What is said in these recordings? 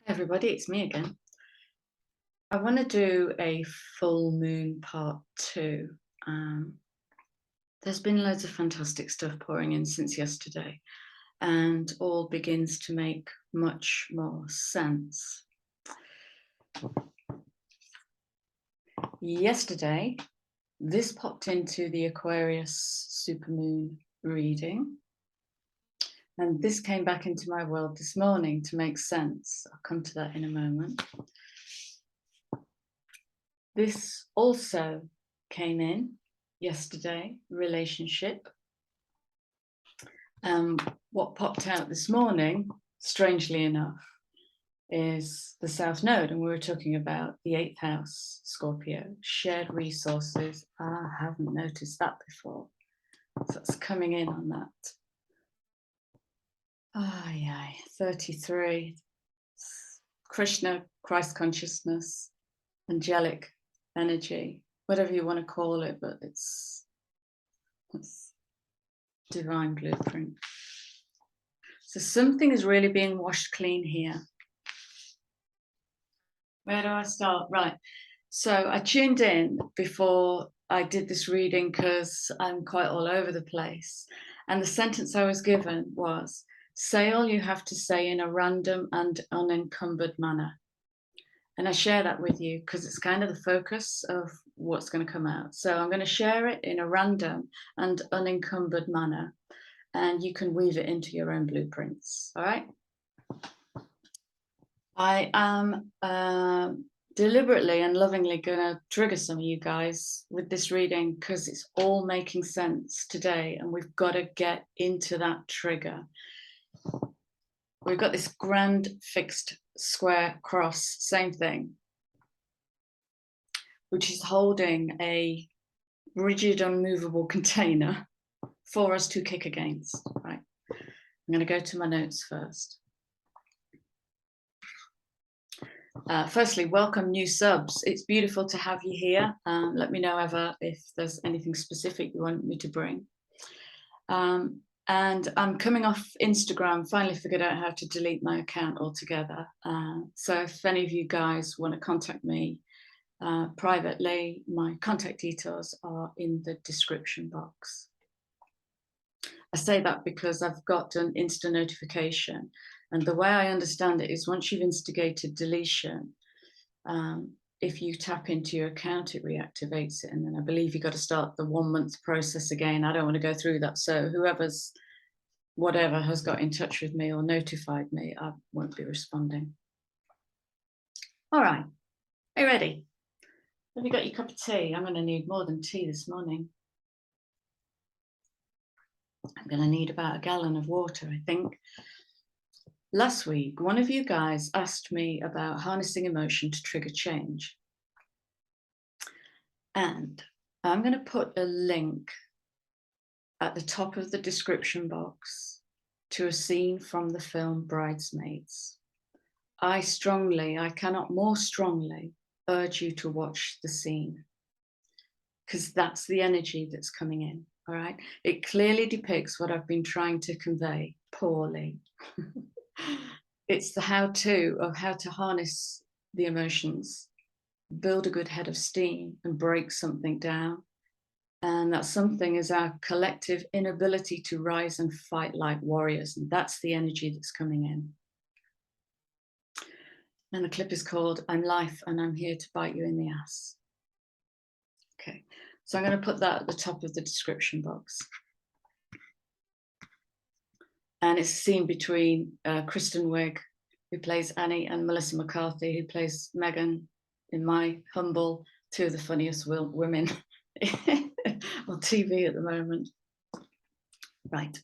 Everybody, it's me again. I want to do a full moon part two. There's been loads of fantastic stuff pouring in since yesterday, and all begins to make much more sense. Yesterday, this popped into the Aquarius supermoon reading, and this came back into my world this morning to make sense. I'll come to that in a moment. This also came in yesterday, relationship. What popped out this morning, strangely enough, is the South Node, and we were talking about the 8th house, Scorpio, shared resources. I haven't noticed that before, so it's coming in on that. Yeah, 33, Krishna, Christ consciousness, angelic energy, whatever you want to call it, but it's divine blueprint. So something is really being washed clean here. Where do I start? Right. So I tuned in before I did this reading because I'm quite all over the place. And the sentence I was given was, say all you have to say in a random and unencumbered manner. And I share that with you because it's kind of the focus of what's going to come out. So I'm going to share it in a random and unencumbered manner, and you can weave it into your own blueprints. All right. I am deliberately and lovingly going to trigger some of you guys with this reading because it's all making sense today, and we've got to get into that trigger. We've got this grand fixed square cross, same thing, which is holding a rigid, unmovable container for us to kick against. Right. I'm going to go to my notes first. Firstly, welcome new subs. It's beautiful to have you here. Let me know ever if there's anything specific you want me to bring. And I'm coming off Instagram, finally figured out how to delete my account altogether. So if any of you guys want to contact me privately, my contact details are in the description box. I say that because I've got an Insta notification, and the way I understand it is once you've instigated deletion, if you tap into your account, it reactivates it. And then I believe you've got to start the 1 month process again. I don't want to go through that. So whatever has got in touch with me or notified me, I won't be responding. All right. Are you ready? Have you got your cup of tea? I'm going to need more than tea this morning. I'm going to need about a gallon of water, I think. Last week, one of you guys asked me about harnessing emotion to trigger change. And I'm going to put a link at the top of the description box to a scene from the film Bridesmaids. I cannot more strongly urge you to watch the scene, because that's the energy that's coming in. All right. It clearly depicts what I've been trying to convey poorly. It's the how-to of how to harness the emotions, build a good head of steam, and break something down. And that something is our collective inability to rise and fight like warriors. And that's the energy that's coming in. And the clip is called I'm Life and I'm Here to Bite You in the Ass. Okay, so I'm going to put that at the top of the description box. And it's a scene between Kristen Wiig, who plays Annie, and Melissa McCarthy, who plays Megan, in my humble, two of the funniest women on TV at the moment. Right.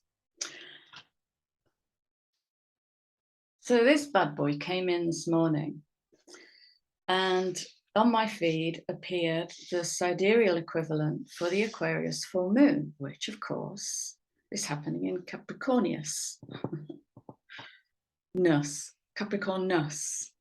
So this bad boy came in this morning, and on my feed appeared the sidereal equivalent for the Aquarius full moon, which of course is happening in Capricornius. Capricornus.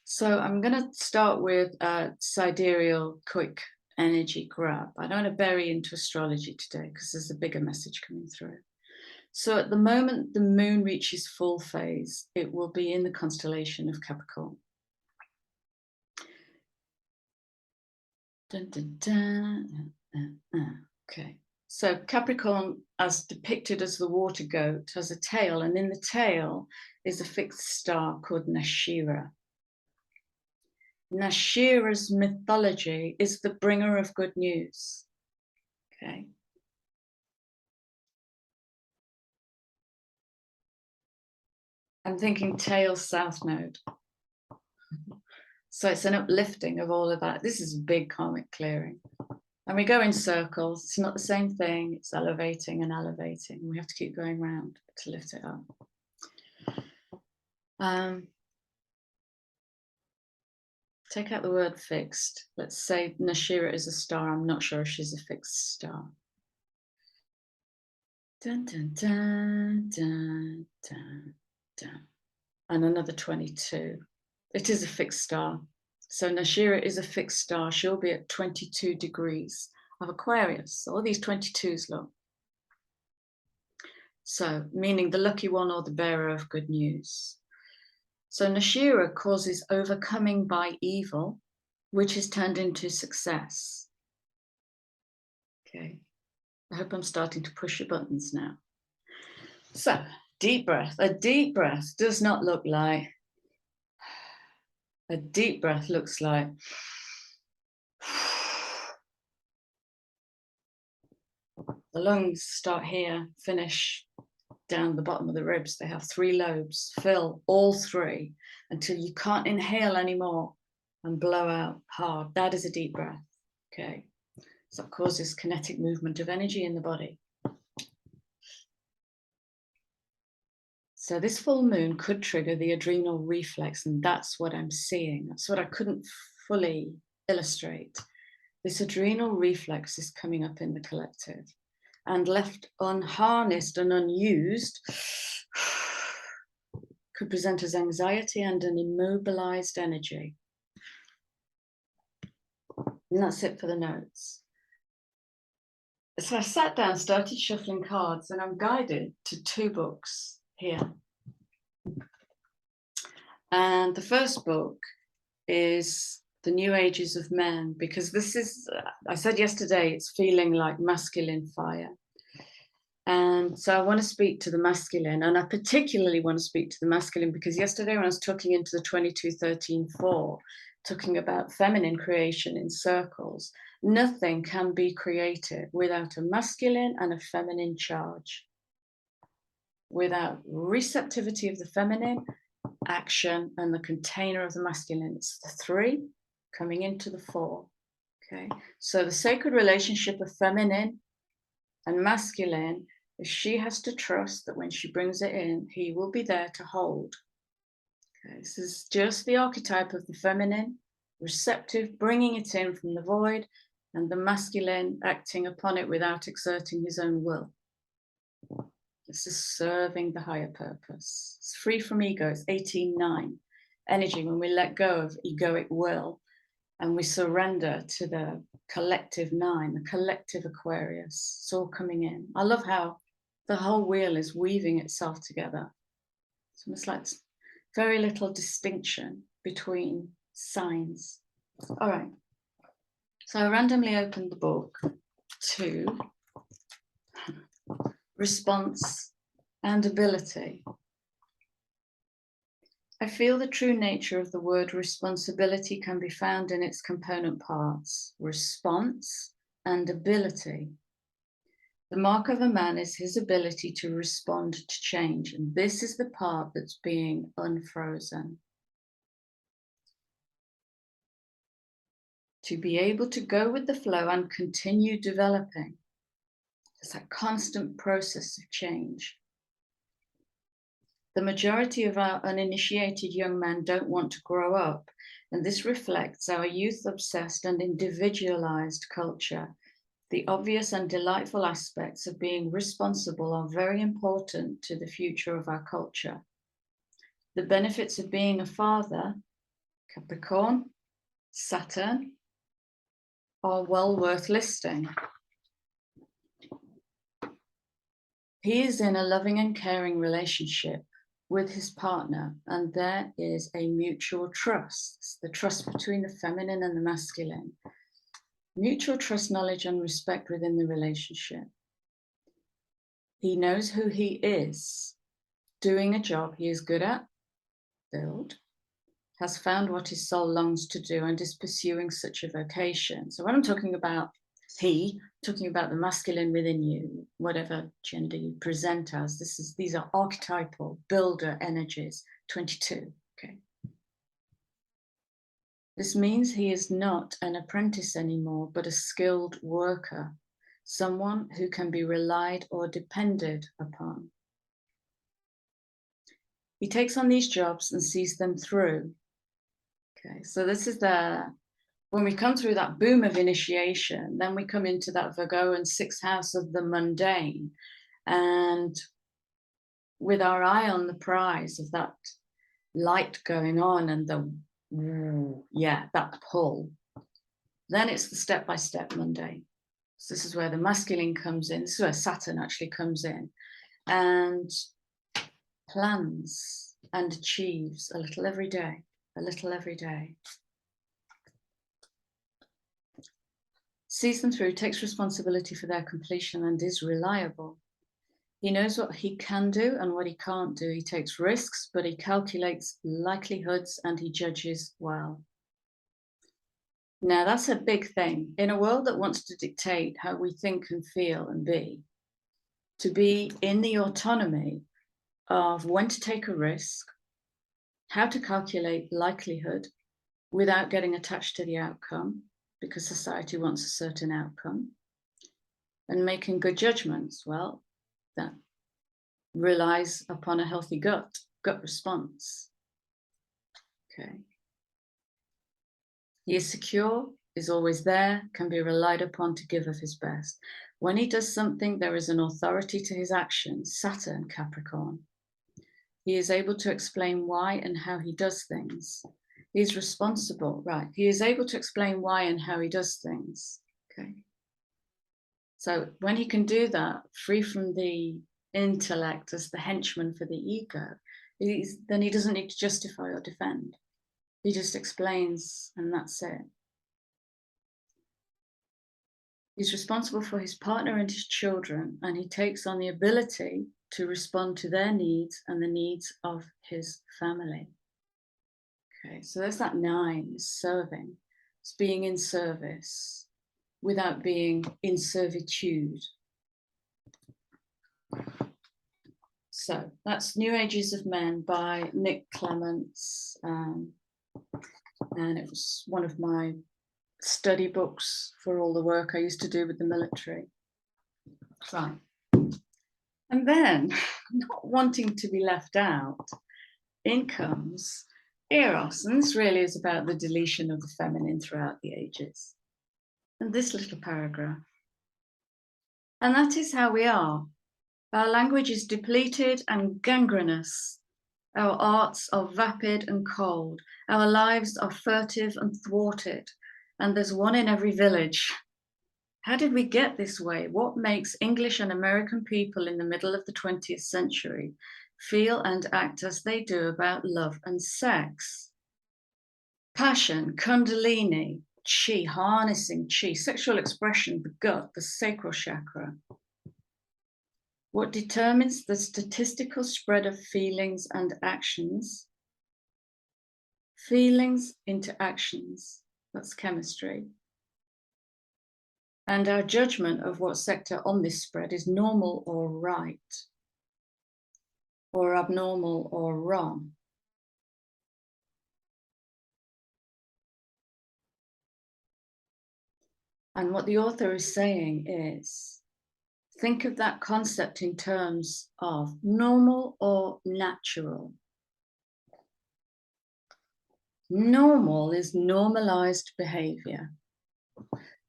So I'm going to start with a sidereal quick energy grab. I don't want to bury into astrology today because there's a bigger message coming through. So at the moment the moon reaches full phase, it will be in the constellation of Capricorn. Dun, dun, dun. Okay, so Capricorn, as depicted as the water goat, has a tail, and in the tail is a fixed star called Nashira. Nashira's mythology is the bringer of good news. Okay. I'm thinking tail south node. So it's an uplifting of all of that. This is a big karmic clearing. And we go in circles. It's not the same thing. It's elevating and elevating. We have to keep going round to lift it up. Take out the word fixed. Let's say Nashira is a star. I'm not sure if she's a fixed star. Dun, dun, dun, dun, dun, dun. And another 22. It is a fixed star. So Nashira is a fixed star. She'll be at 22 degrees of Aquarius. All these 22s, look. So, meaning the lucky one or the bearer of good news. So Nashira causes overcoming by evil, which is turned into success. Okay. I hope I'm starting to push your buttons now. So, deep breath. A deep breath does not look like. A deep breath looks like. The lungs start here, finish down the bottom of the ribs. They have 3 lobes. Fill all 3 until you can't inhale anymore and blow out hard. That is a deep breath. Okay. So that causes kinetic movement of energy in the body. So this full moon could trigger the adrenal reflex, and that's what I'm seeing. That's what I couldn't fully illustrate. This adrenal reflex is coming up in the collective, and left unharnessed and unused could present as anxiety and an immobilized energy. And that's it for the notes. So I sat down, started shuffling cards, and I'm guided to 2 books here. And the first book is The New Ages of Men, because this is, I said yesterday, it's feeling like masculine fire. And so I want to speak to the masculine, and I particularly want to speak to the masculine because yesterday when I was talking into the 22-13-4, talking about feminine creation in circles, nothing can be created without a masculine and a feminine charge. Without receptivity of the feminine, action, and the container of the masculine. It's the 3 coming into the 4. Okay, so the sacred relationship of feminine and masculine is she has to trust that when she brings it in, he will be there to hold. Okay, this is just the archetype of the feminine, receptive, bringing it in from the void, and the masculine acting upon it without exerting his own will. This is serving the higher purpose. It's free from ego. It's 18-9 energy. When we let go of egoic will and we surrender to the collective 9, the collective Aquarius, it's all coming in. I love how the whole wheel is weaving itself together. It's almost like very little distinction between signs. All right. So I randomly opened the book to response and ability. I feel the true nature of the word responsibility can be found in its component parts, response and ability. The mark of a man is his ability to respond to change, and this is the part that's being unfrozen. To be able to go with the flow and continue developing. It's that constant process of change. The majority of our uninitiated young men don't want to grow up, and this reflects our youth-obsessed and individualized culture. The obvious and delightful aspects of being responsible are very important to the future of our culture. The benefits of being a father, Capricorn, Saturn, are well worth listing. He is in a loving and caring relationship with his partner, and there is a mutual trust. It's the trust between the feminine and the masculine. Mutual trust, knowledge, and respect within the relationship. He knows who he is, doing a job he is good at, build, has found what his soul longs to do, and is pursuing such a vocation. So when I'm talking about talking about the masculine within you, whatever gender you present as, these are archetypal builder energies, 22, okay? This means he is not an apprentice anymore, but a skilled worker, someone who can be relied or depended upon. He takes on these jobs and sees them through. Okay, so this is when we come through that boom of initiation, then we come into that Virgo and sixth house of the mundane. And with our eye on the prize of that light going on and that pull, then it's the step-by-step mundane. So this is where the masculine comes in. This is where Saturn actually comes in and plans and achieves a little every day, a little every day. Sees them through, takes responsibility for their completion, and is reliable. He knows what he can do and what he can't do. He takes risks, but he calculates likelihoods and he judges well. Now, that's a big thing. In a world that wants to dictate how we think and feel and be, to be in the autonomy of when to take a risk, how to calculate likelihood without getting attached to the outcome, because society wants a certain outcome, and making good judgments, well, that relies upon a healthy gut response. Okay. He is secure, is always there, can be relied upon to give of his best. When he does something, there is an authority to his actions, Saturn, Capricorn. He is able to explain why and how he does things. He is responsible, right? He is able to explain why and how he does things, okay? So when he can do that, free from the intellect as the henchman for the ego, then he doesn't need to justify or defend. He just explains and that's it. He's responsible for his partner and his children, and he takes on the ability to respond to their needs and the needs of his family. Okay, so there's that 9, serving. It's being in service without being in servitude. So that's New Ages of Men by Nick Clements. And it was one of my study books for all the work I used to do with the military. Right. And then, not wanting to be left out, in comes Eros. And this really is about the deletion of the feminine throughout the ages. And this little paragraph. And that is how we are. Our language is depleted and gangrenous. Our arts are vapid and cold. Our lives are furtive and thwarted. And there's one in every village. How did we get this way? What makes English and American people in the middle of the 20th century feel and act as they do about love and sex? Passion, kundalini, chi, harnessing chi, sexual expression, the gut, the sacral chakra. What determines the statistical spread of feelings and actions? Feelings into actions, that's chemistry. And our judgment of what sector on this spread is normal or right, or abnormal or wrong. And what the author is saying is, think of that concept in terms of normal or natural. Normal is normalized behavior.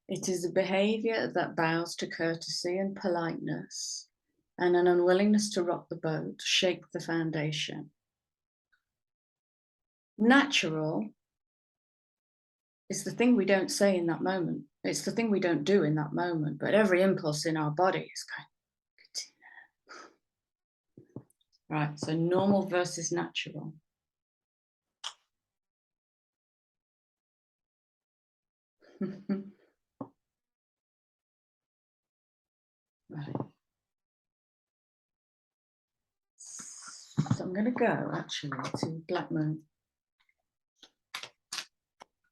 It is a behavior that bows to courtesy and politeness and an unwillingness to rock the boat, shake the foundation. Natural is the thing we don't say in that moment. It's the thing we don't do in that moment, but every impulse in our body is going, Right, so normal versus natural. Right. So I'm going to go actually to Black Moon.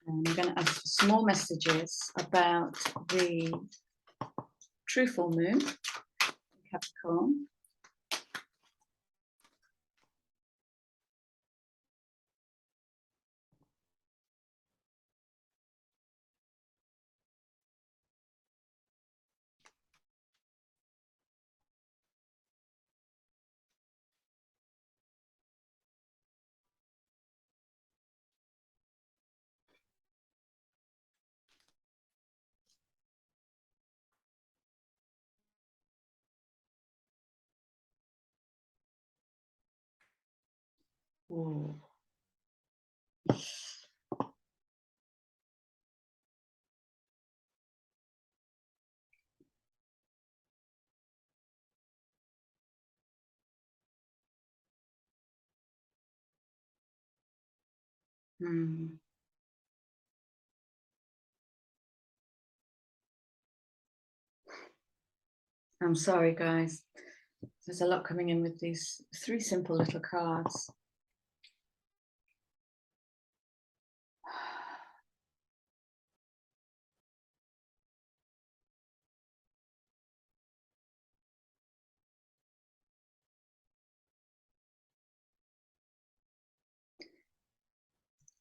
And I'm going to ask for small messages about the true full moon in Capricorn. Ooh. Hmm. I'm sorry, guys. There's a lot coming in with these 3 simple little cards.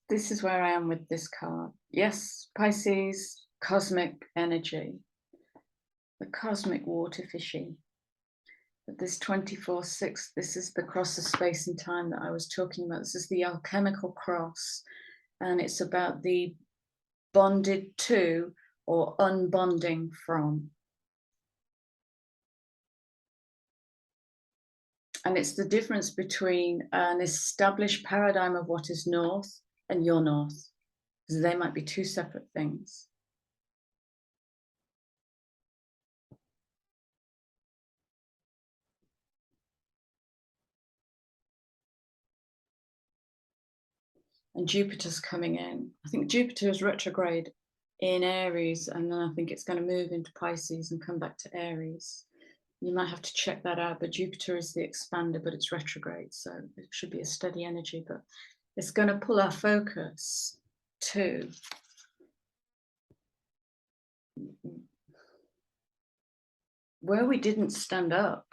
This is where I am with this card. Yes, Pisces, cosmic energy, the cosmic water fishy. But this 24/6, this is the cross of space and time that I was talking about. This is the alchemical cross, and it's about the bonded to or unbonding from. And it's the difference between an established paradigm of what is north and your north, because they might be 2 separate things. And Jupiter's coming in. I think Jupiter is retrograde in Aries, and then I think it's going to move into Pisces and come back to Aries. You might have to check that out, but Jupiter is the expander, but it's retrograde, so it should be a steady energy, but it's going to pull our focus to where we didn't stand up,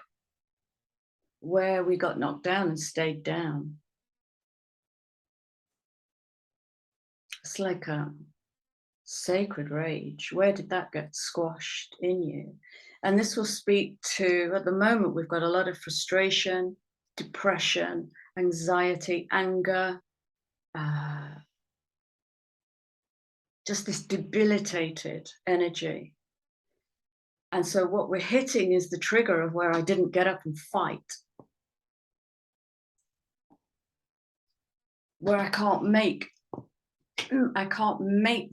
where we got knocked down and stayed down. It's like a sacred rage. Where did that get squashed in you? And this will speak to, at the moment, we've got a lot of frustration, depression, anxiety, anger, just this debilitated energy. And so what we're hitting is the trigger of where I didn't get up and fight, where I can't make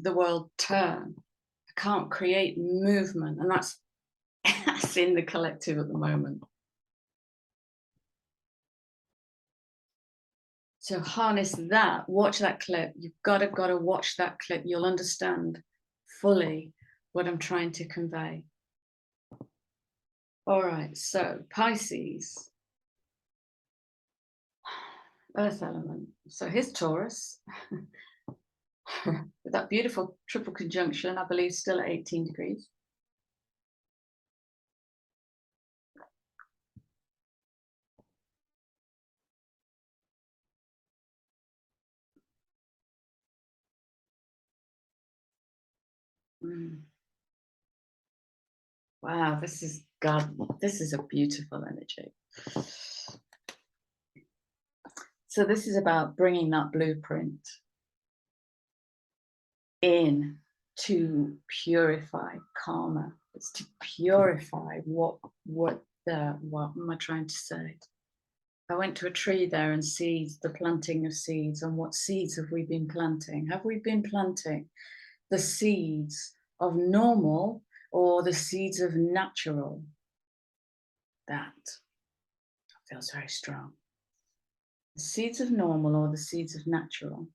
the world turn. I can't create movement, and that's in the collective at the moment. So harness that, watch that clip. You've got to watch that clip. You'll understand fully what I'm trying to convey. All right, so Pisces, earth element. So here's Taurus. With that beautiful triple conjunction, I believe still at 18 degrees. Wow, this is a beautiful energy. So this is about bringing that blueprint in to purify karma. It's to purify what am I trying to say? I went to a tree there and seeds, the planting of seeds, and what seeds have we been planting? Have we been planting the seeds of normal or the seeds of natural? That feels very strong. The seeds of normal or the seeds of natural.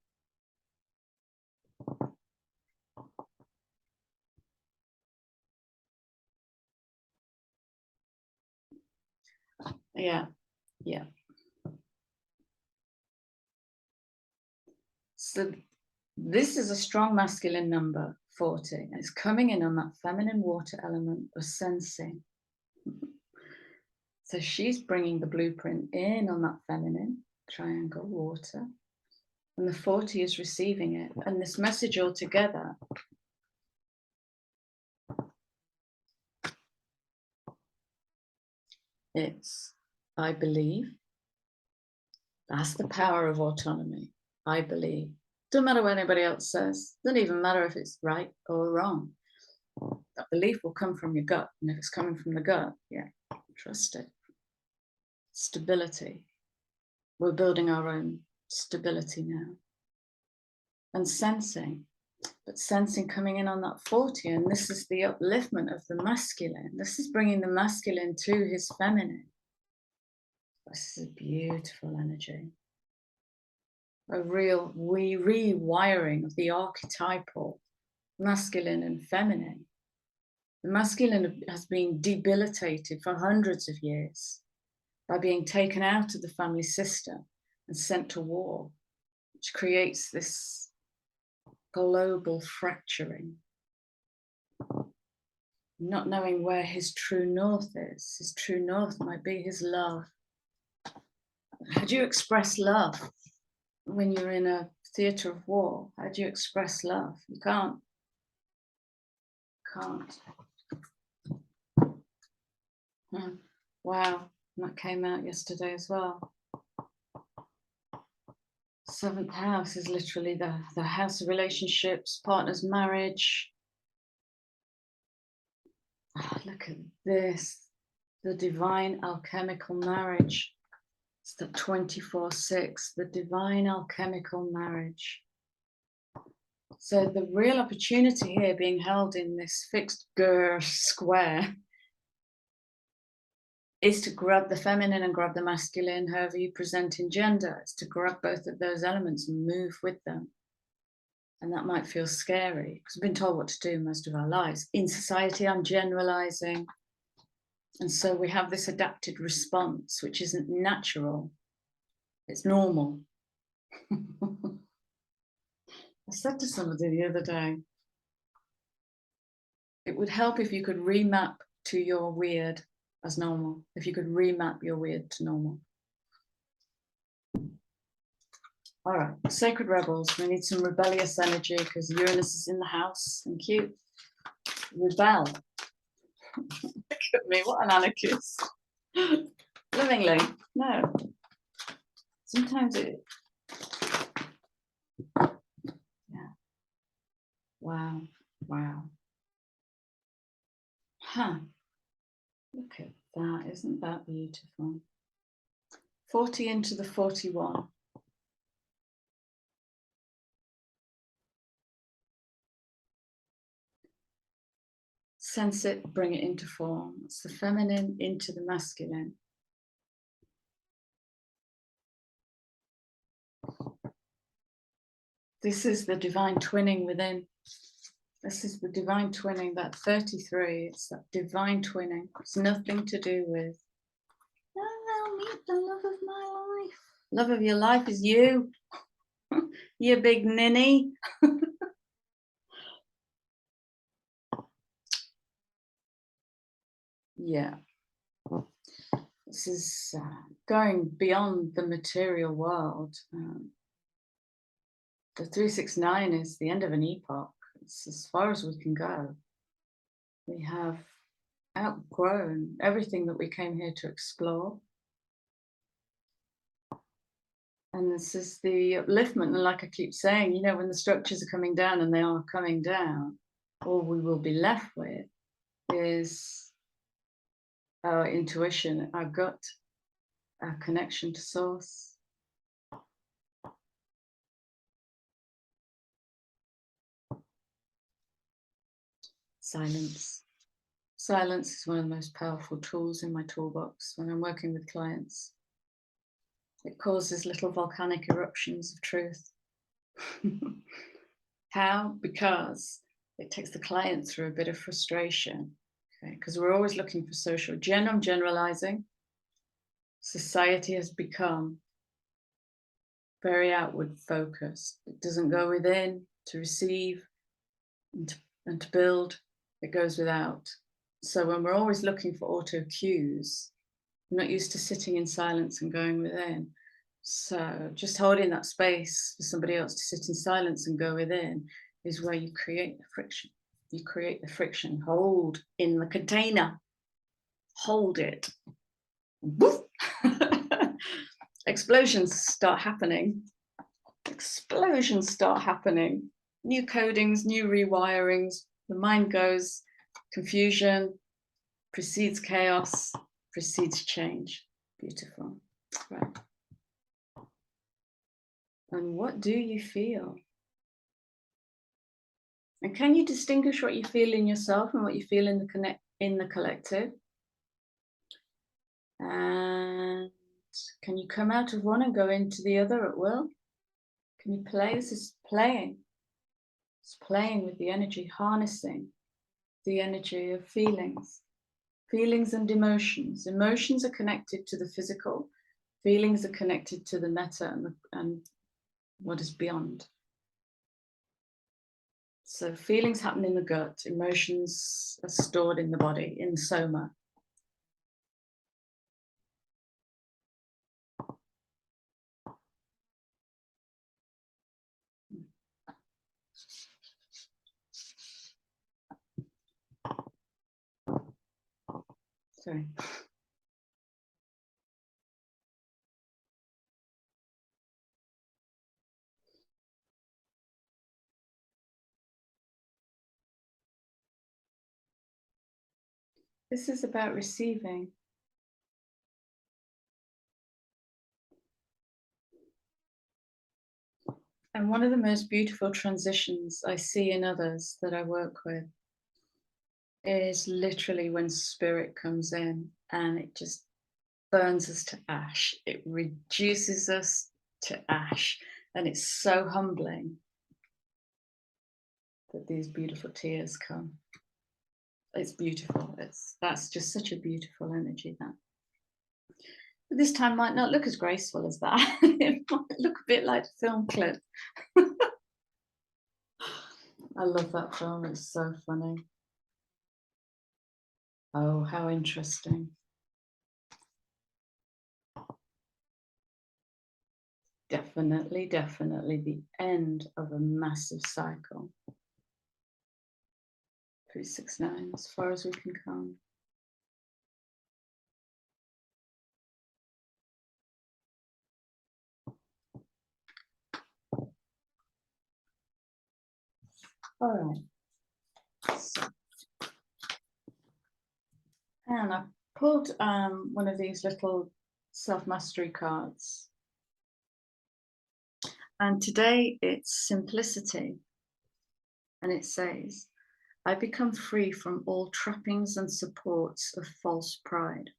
Yeah, yeah. So this is a strong masculine number, 40. And it's coming in on that feminine water element of sensing. So she's bringing the blueprint in on that feminine triangle water. And the 40 is receiving it. And this message altogether it's, I believe. That's the power of autonomy. I believe. Doesn't matter what anybody else says. Doesn't even matter if it's right or wrong. That belief will come from your gut. And if it's coming from the gut, yeah, trust it. Stability. We're building our own stability now. And sensing. But sensing coming in on that 40. And this is the upliftment of the masculine. This is bringing the masculine to his feminine. This is a beautiful energy. A real rewiring of the archetypal masculine and feminine. The masculine has been debilitated for hundreds of years by being taken out of the family system and sent to war, which creates this global fracturing. Not knowing where his true north is. His true north might be his love. How do you express love when you're in a theatre of war? How do you express love? You can't. Wow, that came out yesterday as well. 7th house is literally the house of relationships, partners, marriage. Oh, look at this, the divine alchemical marriage. It's the 24/6, the divine alchemical marriage. So the real opportunity here being held in this fixed square is to grab the feminine and grab the masculine, however you present in gender. It's to grab both of those elements and move with them. And that might feel scary because we've been told what to do most of our lives. In society, I'm generalizing. And so we have this adapted response, which isn't natural. It's normal. I said to somebody the other day, it would help if you could remap to your weird as normal, if you could remap your weird to normal. All right, sacred rebels, we need some rebellious energy because Uranus is in the house. Thank you. Rebel. Look at me, what an anarchist. Lovingly, no. Sometimes it, yeah. Wow, wow. Huh. Look at that, isn't that beautiful? 40 into the 41. Sense it, bring it into form. It's the feminine into the masculine. This is the divine twinning within. This is the divine twinning, that 33. It's that divine twinning. It's nothing to do with, oh, meet the love of my life. Love of your life is you. You big ninny. Yeah. This is going beyond the material world. The 369 is the end of an epoch. It's as far as we can go. We have outgrown everything that we came here to explore. And this is the upliftment. And like I keep saying, you know, when the structures are coming down, and they are coming down, all we will be left with is our intuition, our gut, our connection to source. Silence. Silence is one of the most powerful tools in my toolbox when I'm working with clients. It causes little volcanic eruptions of truth. How? Because it takes the client through a bit of frustration. Okay, because we're always looking for social. I'm generalizing. Society has become very outward focused. It doesn't go within to receive and to build. It goes without. So when we're always looking for auto cues, we're not used to sitting in silence and going within. So just holding that space for somebody else to sit in silence and go within is where you create the friction. You create the friction. Hold in the container. Hold it. Woof. Explosions start happening. Explosions start happening. New codings, new rewirings. The mind goes, confusion precedes chaos, precedes change. Beautiful. Right. And what do you feel? And can you distinguish what you feel in yourself and what you feel in the collective? And can you come out of one and go into the other at will? Can you play? This is playing. It's playing with the energy, harnessing the energy of feelings. Feelings and emotions. Emotions are connected to the physical. Feelings are connected to the meta and what is beyond. So feelings happen in the gut. Emotions are stored in the body, in the soma. Sorry. This is about receiving. And one of the most beautiful transitions I see in others that I work with is literally when spirit comes in and it just burns us to ash. It reduces us to ash. And it's so humbling that these beautiful tears come. It's beautiful. That's just such a beautiful energy, that. But this time might not look as graceful as that. It might look a bit like a film clip. I love that film. It's so funny. Oh, how interesting. Definitely, definitely the end of a massive cycle. 369, as far as we can come. All right. So, and I pulled one of these little self-mastery cards. And today it's simplicity. And it says, I become free from all trappings and supports of false pride.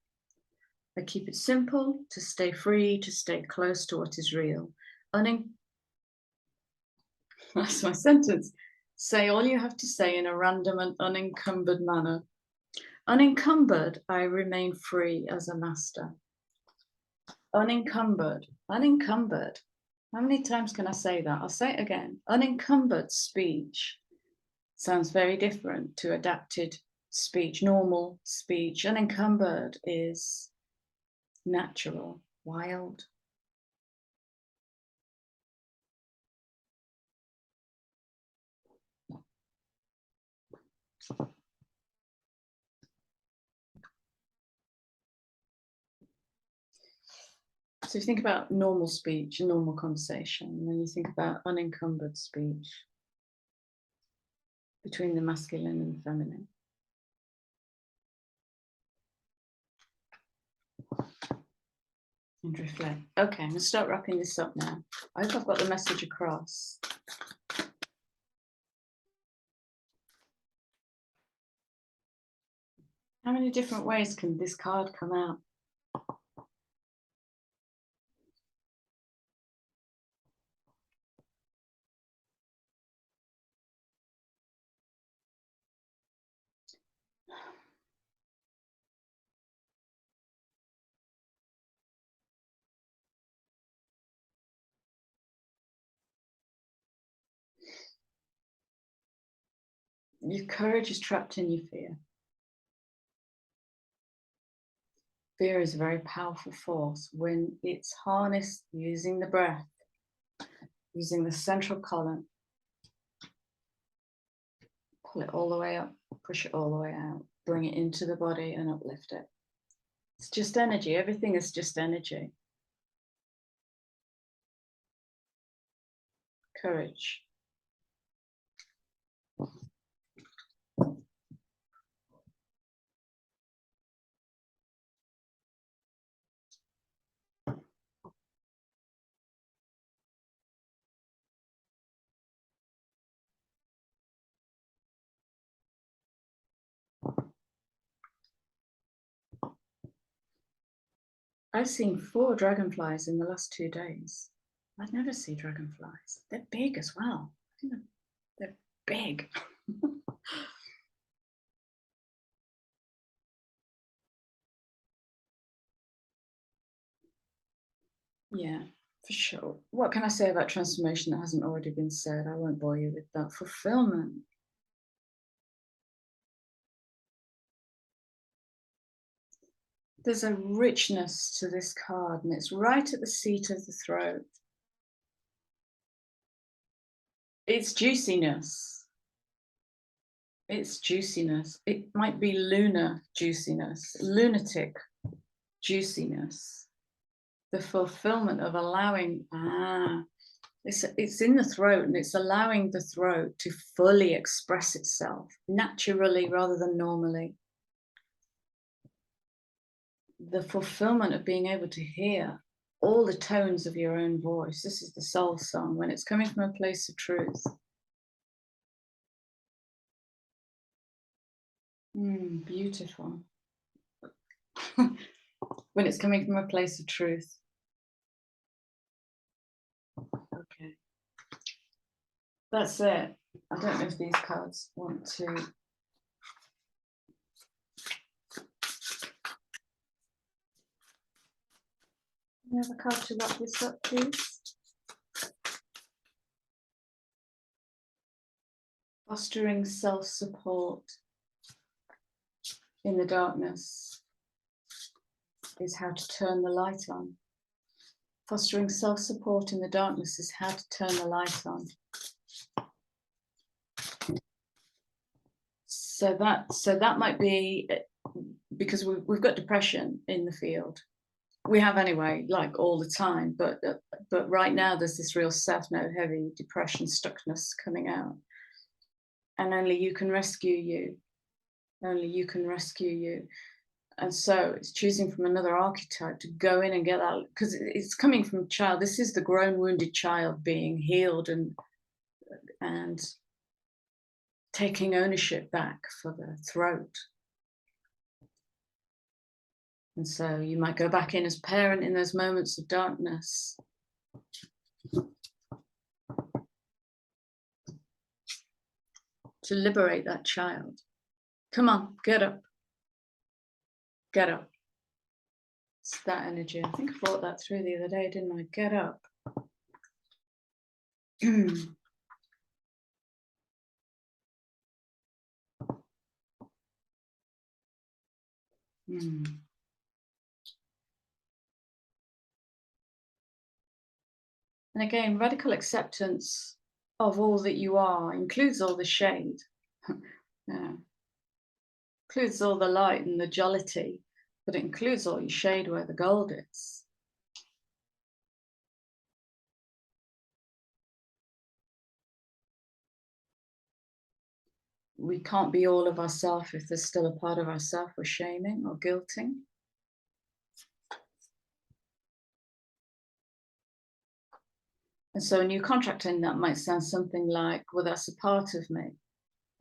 I keep it simple to stay free, to stay close to what is real. That's my sentence. Say all you have to say in a random and unencumbered manner. Unencumbered, I remain free as a master. Unencumbered, unencumbered. How many times can I say that? I'll say it again. Unencumbered speech sounds very different to adapted speech, normal speech. Unencumbered is natural, wild. So you think about normal speech, normal conversation, and then you think about unencumbered speech between the masculine and the feminine. And reflect. Okay, I'm going to start wrapping this up now. I hope I've got the message across. How many different ways can this card come out? Your courage is trapped in your fear. Fear is a very powerful force when it's harnessed using the breath, using the central column. Pull it all the way up, push it all the way out, bring it into the body and uplift it. It's just energy. Everything is just energy. Courage. I've seen 4 dragonflies in the last 2 days. I'd never see dragonflies. They're big as well. They're big. Yeah, for sure. What can I say about transformation that hasn't already been said? I won't bore you with that. Fulfillment. There's a richness to this card, and it's right at the seat of the throat. It's juiciness. It's juiciness. It might be lunar juiciness, lunatic juiciness. The fulfillment of allowing, it's in the throat, and it's allowing the throat to fully express itself naturally rather than normally. The fulfillment of being able to hear all the tones of your own voice. This is the soul song when it's coming from a place of truth. Beautiful. When it's coming from a place of truth. Okay. That's it. I don't know if these cards want to. You have a card to wrap this up, please. Fostering self-support in the darkness is how to turn the light on. Fostering self-support in the darkness is how to turn the light on. So that might be, because we've got depression in the field. We have anyway, like all the time, but right now there's this real south node heavy depression stuckness coming out, and only you can rescue you. Only you can rescue you. And so it's choosing from another archetype to go in and get that, because it's coming from a child. This is the grown, wounded child being healed and taking ownership back for the throat. And so you might go back in as parent in those moments of darkness. To liberate that child. Come on, get up. Get up. It's that energy. I think I brought that through the other day, didn't I? Get up. And again, radical acceptance of all that you are includes all the shade. Yeah. Includes all the light and the jollity, but it includes all your shade where the gold is. We can't be all of ourselves if there's still a part of ourselves we're shaming or guilting. And so a new contract in that might sound something like, well, that's a part of me.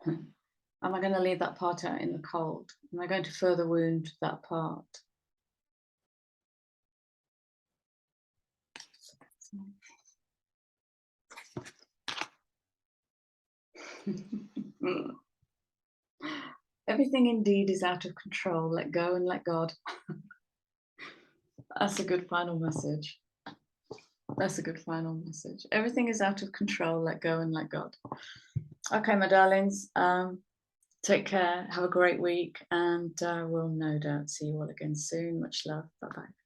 Am I going to leave that part out in the cold? Am I going to further wound that part? Everything indeed is out of control. Let go and let God. That's a good final message. That's a good final message. Everything is out of control. Let go and let God. Okay, my darlings. Take care. Have a great week, and we'll no doubt see you all again soon. Much love. Bye bye.